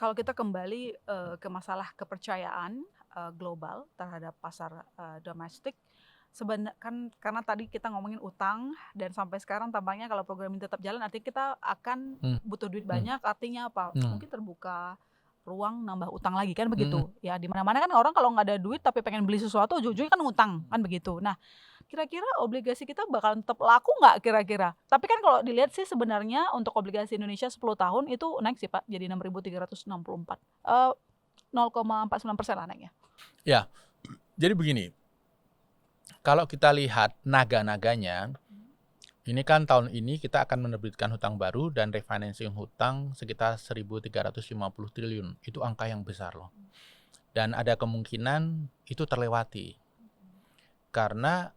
Kalau kita kembali, ke masalah kepercayaan, global terhadap pasar, domestik, kan karena tadi kita ngomongin utang dan sampai sekarang tampaknya kalau program ini tetap jalan artinya kita akan Hmm, butuh duit hmm, banyak, artinya apa? hmm, Mungkin terbuka ruang nambah utang lagi, kan hmm. begitu? Ya di mana-mana kan orang kalau nggak ada duit tapi pengen beli sesuatu ujung-ujungnya kan ngutang, kan begitu. Nah, kira-kira obligasi kita bakalan tetap laku nggak kira-kira? Tapi kan kalau dilihat sih sebenarnya untuk obligasi Indonesia 10 tahun itu naik sih Pak, jadi 6.364, 0,49% lah naiknya. Ya, jadi begini, kalau kita lihat naga-naganya, ini kan tahun ini kita akan menerbitkan hutang baru dan refinancing hutang sekitar 1.350 triliun. Itu angka yang besar loh. Dan ada kemungkinan itu terlewati. Karena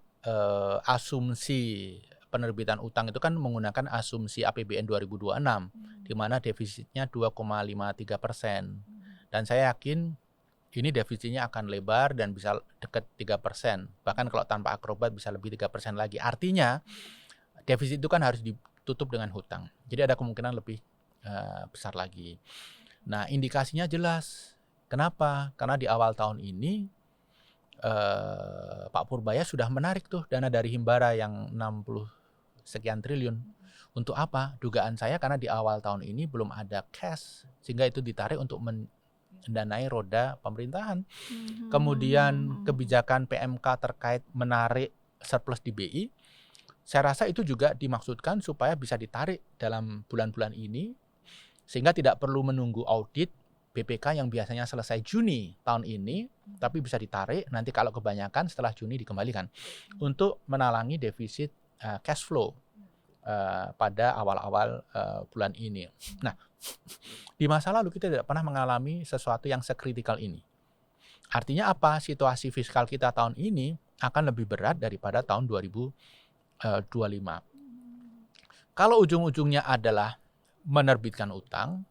asumsi penerbitan utang itu kan menggunakan asumsi APBN 2026, di mana defisitnya 2,53%. Dan saya yakin ini defisitnya akan lebar dan bisa dekat 3%. Bahkan kalau tanpa akrobat bisa lebih 3% lagi. Artinya defisit itu kan harus ditutup dengan hutang. Jadi ada kemungkinan lebih besar lagi. Nah, indikasinya jelas. Kenapa? Karena di awal tahun ini Pak Purbaya sudah menarik tuh dana dari Himbara yang 60 sekian triliun. Untuk apa? Dugaan saya karena di awal tahun ini belum ada cash, sehingga itu ditarik untuk mendanai roda pemerintahan. Kemudian kebijakan PMK terkait menarik surplus di BI, saya rasa itu juga dimaksudkan supaya bisa ditarik dalam bulan-bulan ini, sehingga tidak perlu menunggu audit BPK yang biasanya selesai Juni tahun ini, tapi bisa ditarik nanti kalau kebanyakan setelah Juni dikembalikan untuk menalangi defisit cash flow pada awal-awal bulan ini. Nah, di masa lalu kita tidak pernah mengalami sesuatu yang sekritikal ini. Artinya apa? Situasi fiskal kita tahun ini akan lebih berat daripada tahun 2025. Kalau ujung-ujungnya adalah menerbitkan utang,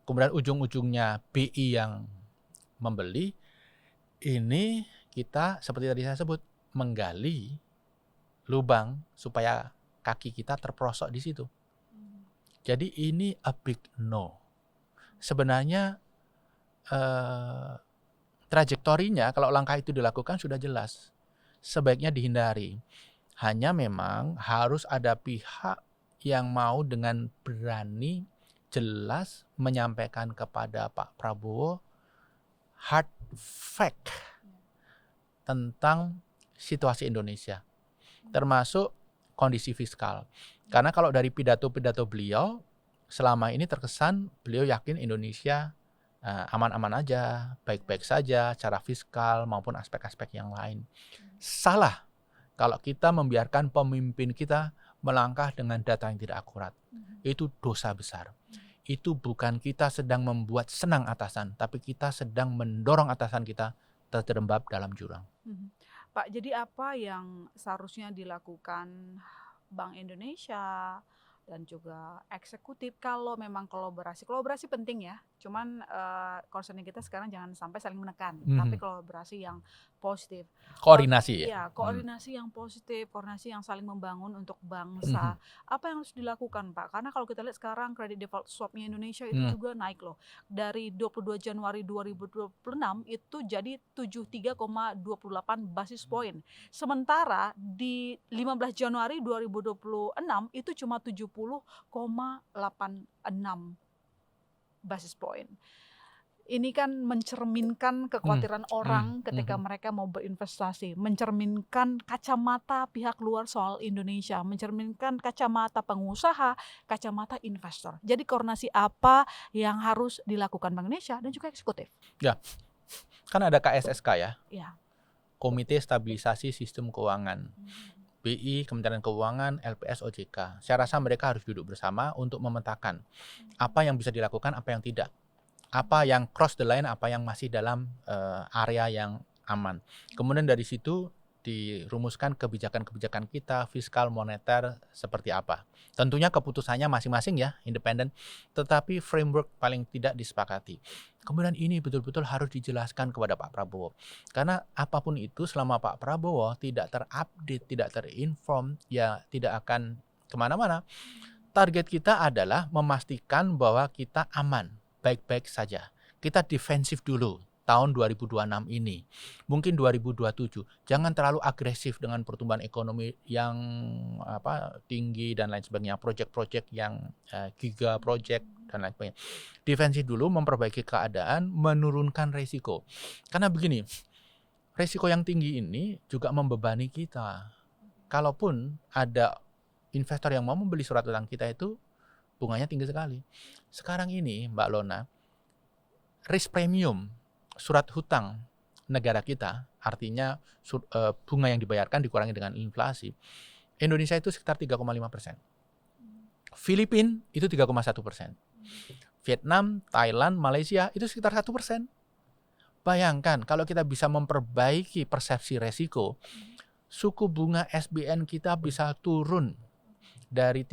kemudian ujung-ujungnya BI yang membeli, ini kita seperti tadi saya sebut menggali lubang supaya kaki kita terperosok di situ. Jadi ini a big no. Sebenarnya trajektorinya kalau langkah itu dilakukan sudah jelas. Sebaiknya dihindari. Hanya memang harus ada pihak yang mau dengan berani jelas menyampaikan kepada Pak Prabowo hard fact tentang situasi Indonesia, termasuk kondisi fiskal. Karena kalau dari pidato-pidato beliau, selama ini terkesan beliau yakin Indonesia aman-aman aja, baik-baik saja, secara fiskal maupun aspek-aspek yang lain. Salah kalau kita membiarkan pemimpin kita melangkah dengan data yang tidak akurat. Itu dosa besar. Itu bukan kita sedang membuat senang atasan, tapi kita sedang mendorong atasan kita terjerembab dalam jurang. Pak, jadi apa yang seharusnya dilakukan Bank Indonesia dan juga eksekutif kalau memang kolaborasi penting ya, cuman concern kita sekarang jangan sampai saling menekan, tapi kolaborasi yang positif. Koordinasi ya. Iya, koordinasi yang positif, koordinasi yang saling membangun untuk bangsa. Apa yang harus dilakukan Pak? Karena kalau kita lihat sekarang kredit default swap-nya Indonesia itu juga naik loh. Dari 22 Januari 2026 itu jadi 73,28 basis point. Sementara di 15 Januari 2026 itu cuma 70,86 basis point. Ini kan mencerminkan kekhawatiran orang ketika mereka mau berinvestasi, mencerminkan kacamata pihak luar soal Indonesia, mencerminkan kacamata pengusaha, kacamata investor. Jadi koordinasi apa yang harus dilakukan Bank Indonesia dan juga eksekutif? Ya, kan ada KSSK ya, Ya. Komite Stabilisasi Sistem Keuangan. BI, Kementerian Keuangan, LPS, OJK. Saya rasa mereka harus duduk bersama untuk memetakan apa yang bisa dilakukan, apa yang tidak. Apa yang cross the line, apa yang masih dalam area yang aman. Kemudian dari situ dirumuskan kebijakan-kebijakan kita, fiskal, moneter, seperti apa. Tentunya keputusannya masing-masing ya, independen, tetapi framework paling tidak disepakati. Kemudian ini betul-betul harus dijelaskan kepada Pak Prabowo. Karena apapun itu selama Pak Prabowo tidak terupdate, tidak terinform, ya tidak akan kemana-mana. Target kita adalah memastikan bahwa kita aman, baik-baik saja. kita defensif dulu tahun 2026 ini. Mungkin 2027 jangan terlalu agresif dengan pertumbuhan ekonomi yang tinggi dan lain sebagainya, project-project yang giga project dan lain sebagainya. Defensif dulu, memperbaiki keadaan, menurunkan resiko. Karena begini, resiko yang tinggi ini juga membebani kita. Kalaupun ada investor yang mau membeli surat utang kita itu bunganya tinggi sekali. Sekarang ini Mbak Lona, risk premium surat hutang negara kita, artinya bunga yang dibayarkan dikurangi dengan inflasi, Indonesia itu sekitar 3,5%. Filipina itu 3,1%. Vietnam, Thailand, Malaysia itu sekitar 1%. Bayangkan kalau kita bisa memperbaiki persepsi resiko, suku bunga SBN kita bisa turun dari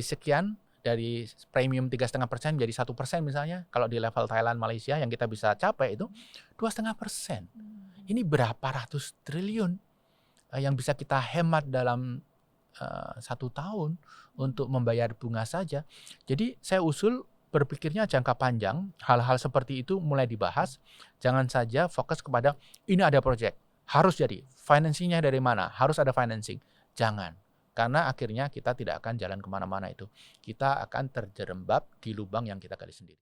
sekian, dari premium 3,5% menjadi 1% misalnya. Kalau di level Thailand, Malaysia yang kita bisa capai itu 2,5%. Ini berapa ratus triliun yang bisa kita hemat dalam 1 tahun untuk membayar bunga saja. Jadi saya usul berpikirnya jangka panjang, hal-hal seperti itu mulai dibahas. Jangan saja fokus kepada ini ada project, harus jadi. Financingnya dari mana? Harus ada financing. Jangan. Karena akhirnya kita tidak akan jalan kemana-mana itu. Kita akan terjerembab di lubang yang kita gali sendiri.